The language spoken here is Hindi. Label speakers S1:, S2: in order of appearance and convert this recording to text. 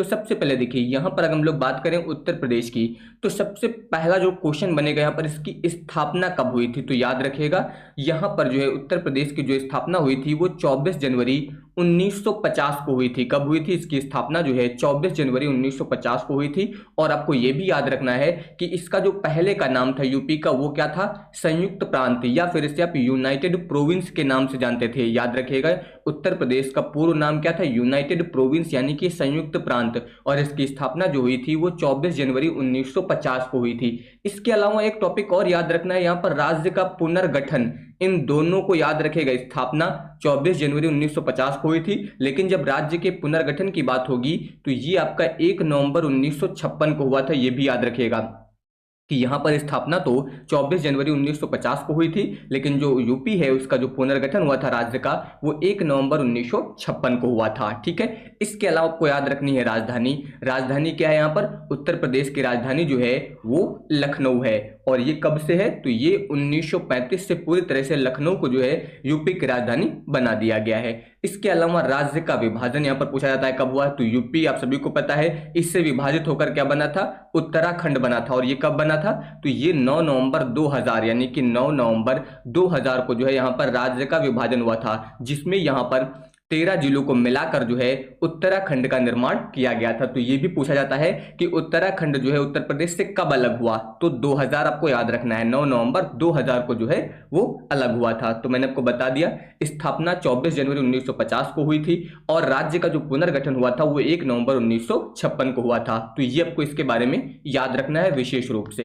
S1: तो सबसे पहले देखिए यहाँ पर अगर हम लोग बात करें उत्तर प्रदेश की, तो सबसे पहला जो क्वेश्चन बनेगा यहाँ पर इसकी स्थापना कब हुई थी। तो याद रखिएगा यहाँ पर जो है उत्तर प्रदेश की जो स्थापना हुई थी वो 24 जनवरी 1950 को हुई थी। कब हुई थी इसकी स्थापना जो है 24 जनवरी 1950 को हुई थी। और आपको ये भी याद रखना है कि इसका जो पहले का नाम था यूपी का वो क्या था, संयुक्त प्रांत, या फिर इसे आप यूनाइटेड प्रोविंस के नाम से जानते थे। याद रखिएगा उत्तर प्रदेश का पूर्व नाम क्या था, यूनाइटेड प्रोविंस यानी कि संयुक्त प्रांत। और इसकी स्थापना जो हुई थी वो 24 जनवरी 1950 को हुई थी। इसके अलावा एक टॉपिक और याद रखना है यहाँ पर, राज्य का पुनर्गठन। इन दोनों को याद रखेगा, स्थापना 24 जनवरी 1950 को हुई थी, लेकिन जब राज्य के पुनर्गठन की बात होगी तो ये आपका 1 नवंबर 1956 को हुआ था। ये भी याद रखिएगा कि यहाँ पर स्थापना तो 24 जनवरी 1950 को हुई थी, लेकिन जो यूपी है उसका जो पुनर्गठन हुआ था राज्य का वो 1 नवंबर 1956 को हुआ था। ठीक है, इसके अलावा आपको याद रखनी है राजधानी। राजधानी क्या है यहाँ पर, उत्तर प्रदेश की राजधानी जो है वो लखनऊ है। और ये कब से है, तो ये 1935 से पूरी तरह से लखनऊ को जो है यूपी की राजधानी बना दिया गया है। इसके अलावा राज्य का विभाजन यहाँ पर पूछा जाता है कब हुआ, तो यूपी आप सभी को पता है इससे विभाजित होकर क्या बना था, उत्तराखंड बना था। और ये कब बना था, तो ये 9 नवंबर 2000 यानी कि 9 नवंबर 2000 को जो है यहाँ पर राज्य का विभाजन हुआ था, जिसमें यहाँ पर 13 जिलों को मिलाकर जो है उत्तराखंड का निर्माण किया गया था। तो ये भी पूछा जाता है कि उत्तराखंड जो है उत्तर प्रदेश से कब अलग हुआ, तो 2000 आपको याद रखना है, 9 नवंबर 2000 को जो है वो अलग हुआ था। तो मैंने आपको बता दिया स्थापना 24 जनवरी 1950 को हुई थी और राज्य का जो पुनर्गठन हुआ था वो 1 नवंबर 1956 को हुआ था। तो ये आपको इसके बारे में याद रखना है विशेष रूप से।